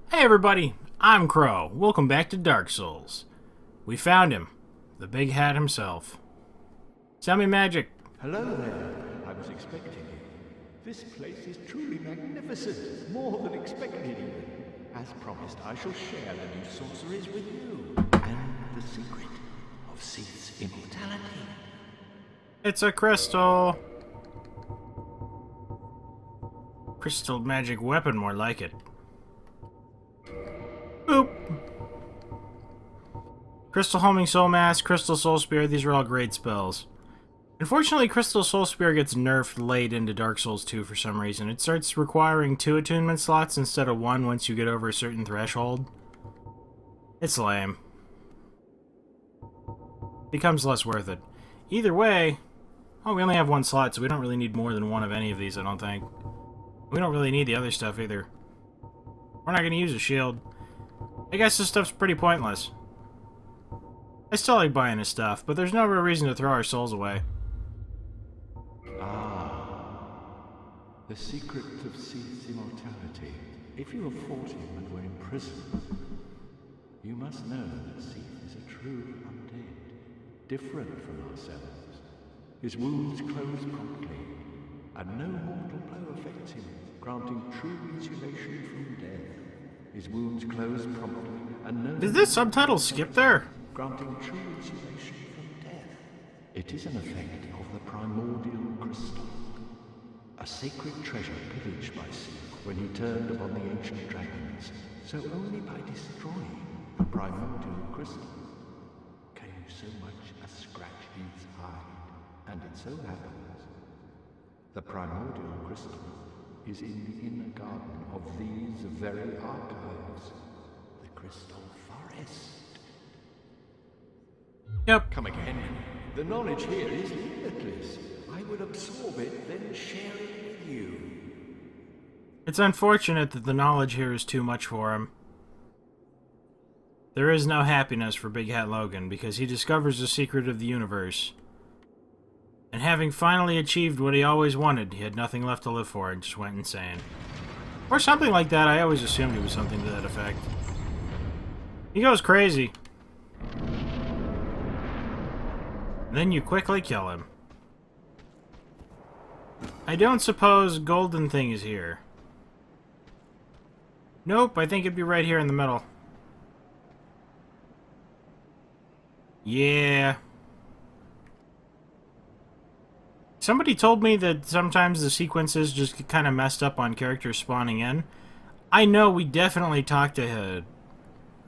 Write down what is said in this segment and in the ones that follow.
Hey everybody, I'm Crow. Welcome back to Dark Souls. We found him, the big hat himself. Tell me magic. Hello there. I was expecting you. This place is truly magnificent, more than expected even. As promised, I shall share the new sorceries with you, and the secret of Seath's immortality. It's a crystal. Crystal magic weapon, more like it. Boop. Crystal Homing Soul Mask, Crystal Soul Spear, these are all great spells. Unfortunately, Crystal Soul Spear gets nerfed late into Dark Souls 2 for some reason. It starts requiring 2 attunement slots instead of 1 once you get over a certain threshold. It's lame. Becomes less worth it. Either way, oh, we only have 1 slot, so we don't really need more than 1 of any of these, I don't think. We don't really need the other stuff either. We're not going to use a shield. I guess this stuff's pretty pointless. I still like buying his stuff, but there's no real reason to throw our souls away. The secret of Seath's immortality. If you have fought him and were imprisoned, you must know that Seath is a true undead, different from ourselves. His wounds close promptly, and no mortal blow affects him, granting true insulation from death. His wounds close promptly, and no... Did this subtitle skip there? Granting true insulation from death. It is an effect of the primordial crystal. A sacred treasure pillaged by Seath when he turned upon the ancient dragons. So only by destroying the primordial crystal can you so much as scratch his hide. And it so happens, the primordial crystal is in the inner garden of these very archives, the Crystal Forest. Yep. Come again. The knowledge here is limitless. I would absorb it, then share it with you. It's unfortunate that the knowledge here is too much for him. There is no happiness for Big Hat Logan because he discovers the secret of the universe. And having finally achieved what he always wanted, he had nothing left to live for and just went insane. Or something like that. I always assumed it was something to that effect. He goes crazy. Then you quickly kill him. I don't suppose Golden Thing is here. Nope, I think it'd be right here in the middle. Yeah. Somebody told me that sometimes the sequences just get kind of messed up on characters spawning in. I know we definitely talked to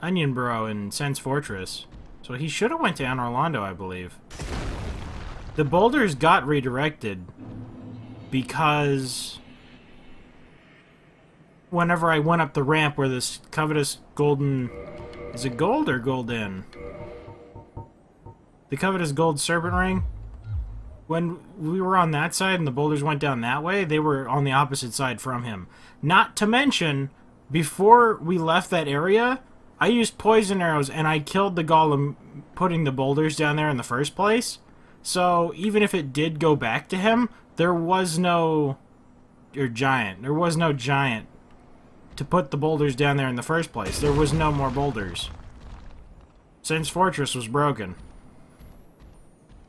Onion Bro in Sense Fortress. So he should have went to Anne Orlando, I believe. The boulders got redirected because whenever I went up the ramp where this covetous golden... Is it gold or golden? The covetous gold serpent ring? When we were on that side and the boulders went down that way, they were on the opposite side from him. Not to mention, before we left that area, I used poison arrows and I killed the golem putting the boulders down there in the first place. So even if it did go back to him, there was no... There was no giant to put the boulders down there in the first place. There was no more boulders. Sense Fortress was broken.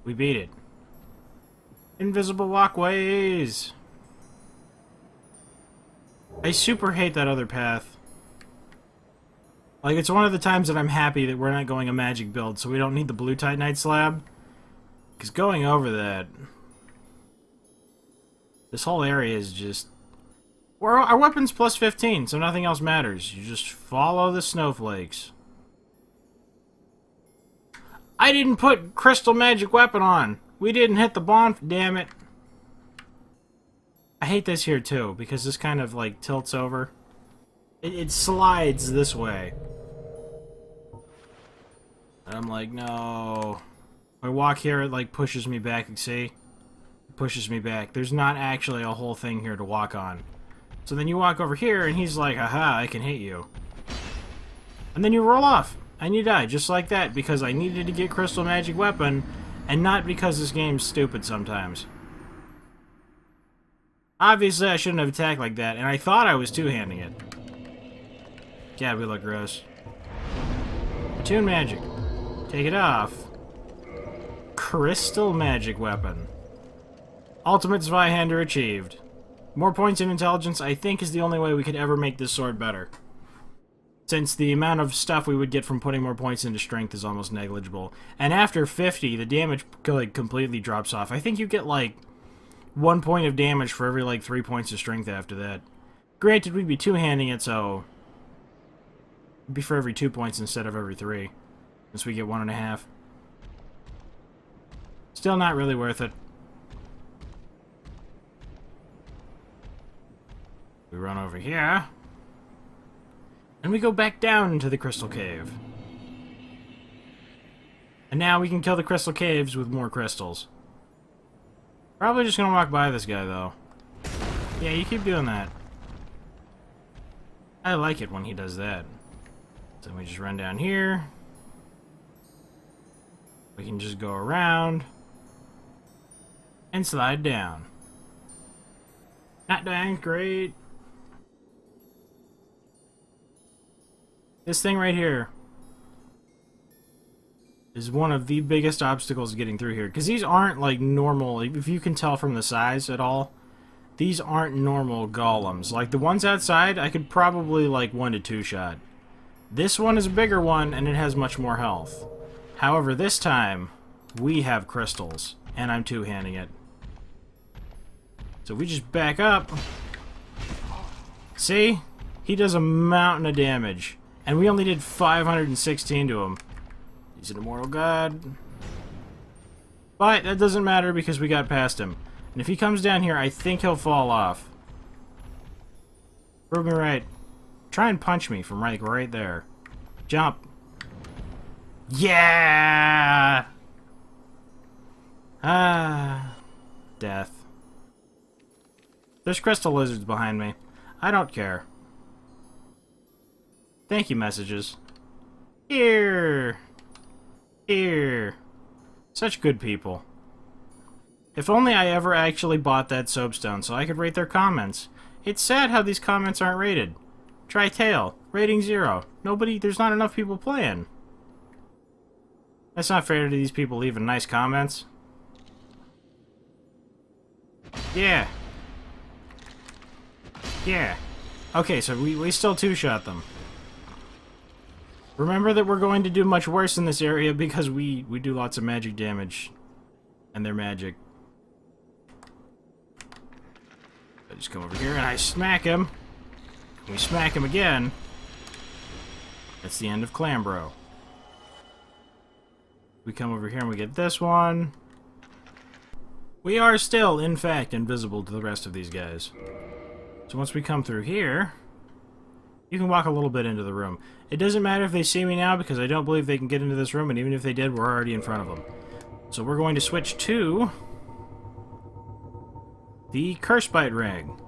We beat it. Invisible walkways! I super hate that other path. Like, it's one of the times that I'm happy that we're not going a magic build, so we don't need the blue Titanite slab. Because going over that... This whole area is just... Our weapon's plus 15, so nothing else matters. You just follow the snowflakes. I didn't put Crystal Magic Weapon on! We didn't hit the bond, damn it. I hate this here too, because this kind of like tilts over. It slides this way. And I'm like, no. I walk here, it like pushes me back, see? It pushes me back. There's not actually a whole thing here to walk on. So then you walk over here and he's like, aha, I can hit you. And then you roll off. And you die, just like that, because I needed to get Crystal Magic Weapon, and not because this game's stupid sometimes. Obviously, I shouldn't have attacked like that, and I thought I was two-handing it. God, we look gross. Attune magic. Take it off. Crystal magic weapon. Ultimate Zweihander achieved. More points in intelligence, I think, is the only way we could ever make this sword better. Since the amount of stuff we would get from putting more points into strength is almost negligible. And after 50, the damage like completely drops off. I think you get like 1 point of damage for every like 3 points of strength after that. Granted, we'd be two-handing it, so it'd be for every 2 points instead of every 3. Since we get 1.5. Still not really worth it. We run over here. And we go back down into the Crystal Cave. And now we can kill the Crystal Caves with more crystals. Probably just gonna walk by this guy, though. Yeah, you keep doing that. I like it when he does that. So we just run down here. We can just go around. And slide down. Not dying, great. This thing right here is one of the biggest obstacles getting through here. Because these aren't like normal, if you can tell from the size at all, these aren't normal golems. Like the ones outside, I could probably like 1 to 2 shot. This one is a bigger one and it has much more health. However, this time, we have crystals. And I'm two-handing it. So we just back up. See? He does a mountain of damage. And we only did 516 to him. He's an immortal god. But that doesn't matter because we got past him. And if he comes down here, I think he'll fall off. Prove me right. Try and punch me from right there. Jump. Yeah! Ah. Death. There's crystal lizards behind me. I don't care. Thank you, messages. Here. Here. Such good people. If only I ever actually bought that soapstone so I could rate their comments. It's sad how these comments aren't rated. Try Tail. Rating 0. There's not enough people playing. That's not fair to these people leaving nice comments. Yeah. Yeah. Okay, so we still two-shot them. Remember that we're going to do much worse in this area because we do lots of magic damage. And they're magic. I just come over here and I smack him. We smack him again. That's the end of Clambro. We come over here and we get this one. We are still, in fact, invisible to the rest of these guys. So once we come through here, you can walk a little bit into the room. It doesn't matter if they see me now because I don't believe they can get into this room, and even if they did, we're already in front of them. So we're going to switch to the Curse Bite Ring.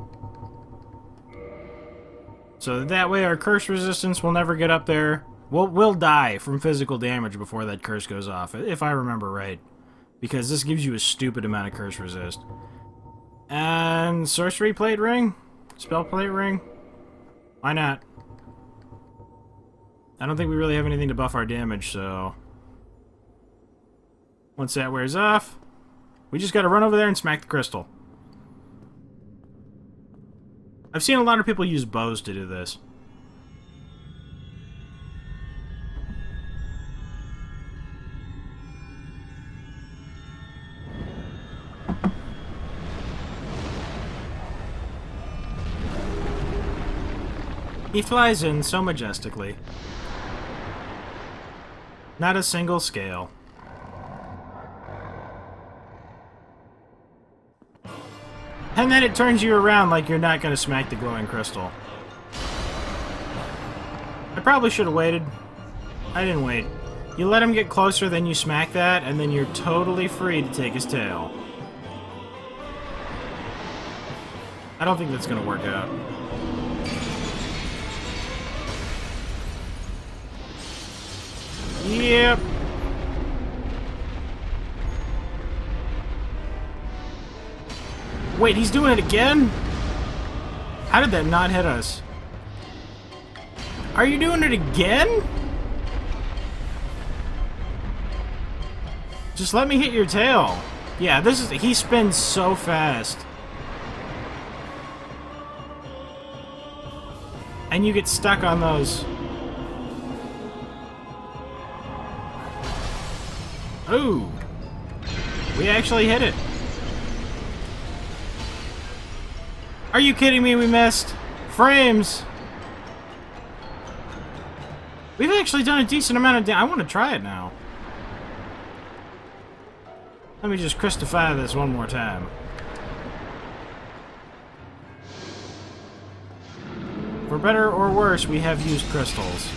So that way our curse resistance will never get up there. We'll die from physical damage before that curse goes off, if I remember right. Because this gives you a stupid amount of curse resist. And Sorcery Plate Ring? Spell Plate Ring? Why not? I don't think we really have anything to buff our damage, so once that wears off, we just gotta run over there and smack the crystal. I've seen a lot of people use bows to do this. He flies in so majestically. Not a single scale. And then it turns you around like you're not going to smack the glowing crystal. I probably should have waited. I didn't wait. You let him get closer, then you smack that, and then you're totally free to take his tail. I don't think that's going to work out. Yep. Wait, he's doing it again? How did that not hit us? Are you doing it again? Just let me hit your tail. Yeah, this is... He spins so fast. And you get stuck on those. Ooh. We actually hit it. Are you kidding me? We missed. Frames. We've actually done a decent amount of damage. I want to try it now. Let me just crystalify this one more time. For better or worse, we have used crystals.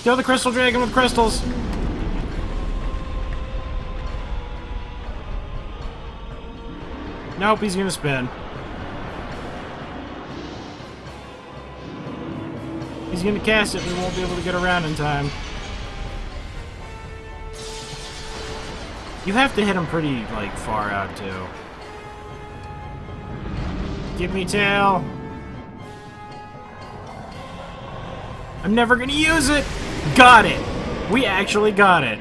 Kill the crystal dragon with crystals! Nope, he's gonna spin. He's gonna cast it and we won't be able to get around in time. You have to hit him pretty, like, far out, too. Give me tail. I'm never gonna use it! Got it! We actually got it.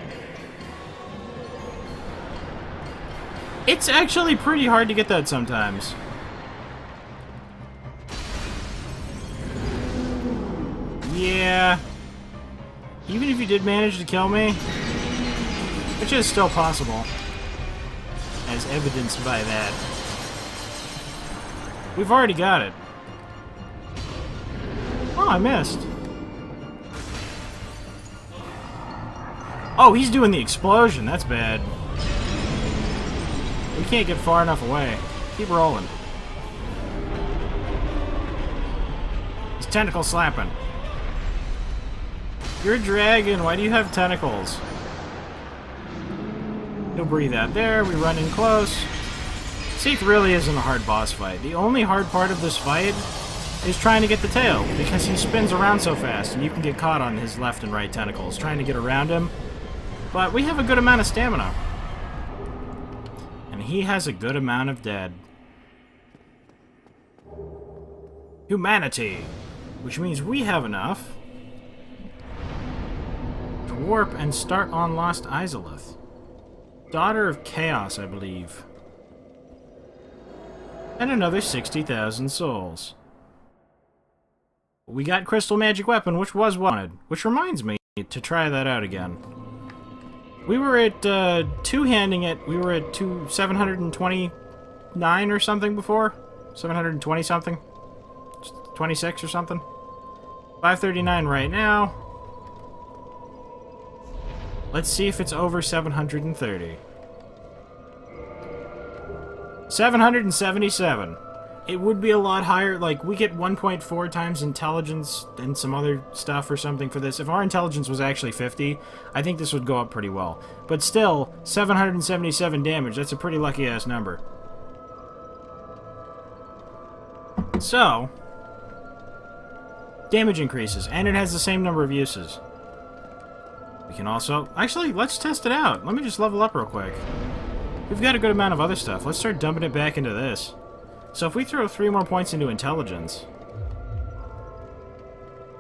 It's actually pretty hard to get that sometimes. Yeah. Even if you did manage to kill me, which is still possible, as evidenced by that. We've already got it. Oh, I missed. Oh, he's doing the explosion. That's bad. We can't get far enough away. Keep rolling. He's tentacle slapping. You're a dragon. Why do you have tentacles? He'll breathe out there. We run in close. Seath really isn't a hard boss fight. The only hard part of this fight is trying to get the tail, because he spins around so fast, and you can get caught on his left and right tentacles, trying to get around him. But we have a good amount of stamina. And he has a good amount of dead. Humanity! Which means we have enough to warp and start on Lost Izalith. Daughter of Chaos, I believe. And another 60,000 souls. We got Crystal Magic Weapon, which was wanted. Which reminds me to try that out again. We were at, two-handing it, we were at 729 or something before? 720 something? 26 or something? 539 right now. Let's see if it's over 730. 777. It would be a lot higher. Like, we get 1.4 times intelligence and some other stuff or something for this. If our intelligence was actually 50, I think this would go up pretty well. But still, 777 damage. That's a pretty lucky-ass number. So, damage increases, and it has the same number of uses. We can also... Actually, let's test it out. Let me just level up real quick. We've got a good amount of other stuff. Let's start dumping it back into this. So if we throw 3 more points into intelligence,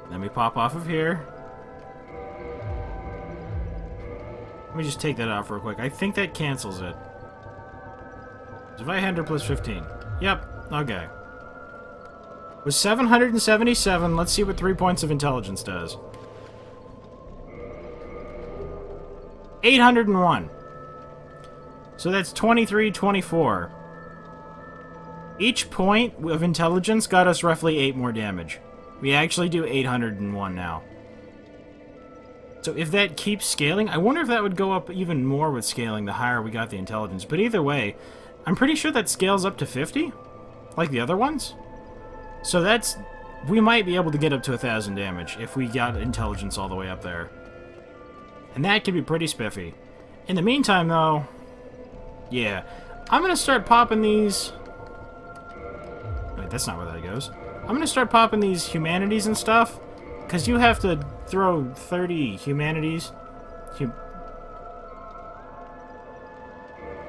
then we pop off of here. Let me just take that off real quick. I think that cancels it. Divide 100 plus 15. Yep, okay. With 777, let's see what 3 points of intelligence does. 801. So that's 23, 24. Each point of intelligence got us roughly 8 more damage. We actually do 801 now. So if that keeps scaling, I wonder if that would go up even more with scaling the higher we got the intelligence. But either way, I'm pretty sure that scales up to 50, like the other ones. So that's... we might be able to get up to 1,000 damage if we got intelligence all the way up there. And that could be pretty spiffy. In the meantime, though... yeah. I'm gonna start popping these... wait, that's not where that goes. I'm gonna start popping these humanities and stuff, because you have to throw 30 humanities.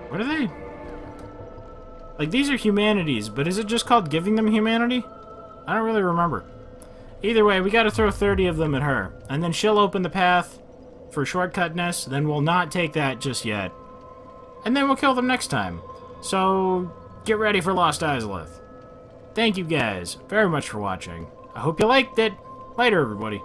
What are they? Like, these are humanities, but is it just called giving them humanity? I don't really remember. Either way, we gotta throw 30 of them at her, and then she'll open the path for shortcutness, then we'll not take that just yet. And then we'll kill them next time. So, get ready for Lost Izalith. Thank you guys very much for watching. I hope you liked it. Later, everybody.